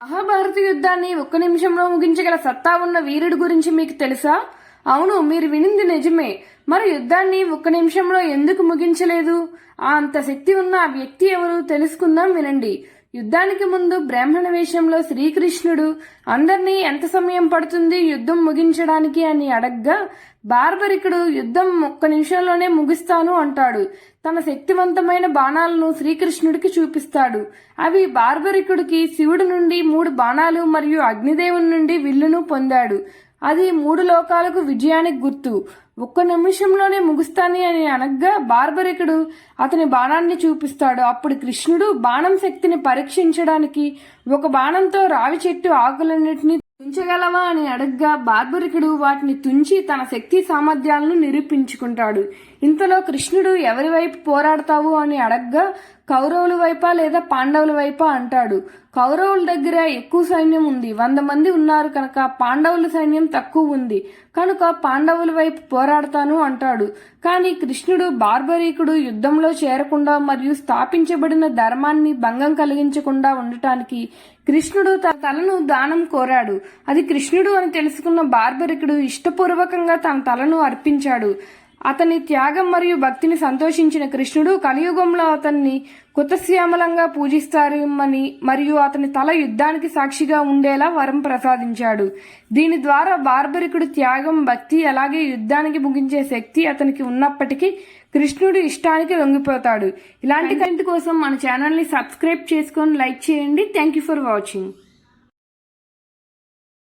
మహాభారత యుద్ధాన్ని ఒక్క నిమిషంలో ముగించగల సత్తా ఉన్న వీరుడి గురించి మీకు తెలుసా? అవును, మీరు వినింది నిజమే. మరి యుద్ధాన్ని ఒక్క నిమిషంలో ఎందుకు ముగించలేదు? అంత శక్తి ఉన్న ఆ వ్యక్తి ఎవరు తెలుసుకుందాం, వినండి. యుద్ధానికి ముందు బ్రాహ్మణ వేషంలో శ్రీకృష్ణుడు అందర్నీ ఎంత సమయం పడుతుంది యుద్ధం ముగించడానికి అని అడగ్గా, బార్బరికుడు యుద్ధం ఒక్క నిమిషంలోనే ముగిస్తాను అంటాడు. తన శక్తివంతమైన బాణాలను శ్రీకృష్ణుడికి చూపిస్తాడు. అవి బార్బరికుడికి శివుడి నుండి 3 బాణాలు మరియు అగ్నిదేవుని నుండి విల్లును పొందాడు. అది 3 లోకాలకు విజయానికి గుర్తు. ఒక్క నిమిషంలోనే ముగుస్తాని అని అనగా బార్బరికుడు అతని బాణాన్ని చూపిస్తాడు. అప్పుడు కృష్ణుడు బాణం శక్తిని పరీక్షించడానికి ఒక బాణంతో రావి చెట్టు ఆకులన్నిటినీ తుంచగలవా అని అడగ్గా బార్బరికుడు వాటిని తుంచి తన శక్తి సామర్థ్యాలను నిరూపించుకుంటాడు. ఇంతలో కృష్ణుడు ఎవరి వైపు పోరాడతావు అని అడగ్గా కౌరవుల వైపా లేదా పాండవుల వైపా అంటాడు. కౌరవుల దగ్గర ఎక్కువ సైన్యం ఉంది, 100 మంది ఉన్నారు కనుక. పాండవుల సైన్యం తక్కువ ఉంది కనుక పాండవుల వైపు పోరాడతాను అంటాడు. కానీ కృష్ణుడు బార్బరీకుడు యుద్ధంలో చేరకుండా మరియు స్థాపించబడిన ధర్మాన్ని భంగం కలిగించకుండా ఉండటానికి కృష్ణుడు తన తలను దానం కోరాడు. అది కృష్ణుడు అని తెలుసుకున్న బార్బరికుడు ఇష్టపూర్వకంగా తన తలను అర్పించాడు. అతని త్యాగం మరియు భక్తిని సంతోషించిన కృష్ణుడు కలియుగంలో అతన్ని కుతశ్యామలంగా పూజిస్తారని మరియు అతని తల యుద్ధానికి సాక్షిగా ఉండేలా వరం ప్రసాదించాడు. దీని ద్వారా బార్బరికుడు త్యాగం, భక్తి అలాగే యుద్ధానికి ముగించే శక్తి అతనికి ఉన్నప్పటికీ కృష్ణుడు ఇష్టానికి లొంగిపోతాడు. ఇలాంటి కంటెంట్ కోసం మన ఛానల్ ని సబ్స్క్రైబ్ చేసుకొని లైక్ చేయండి. Thank you for watching.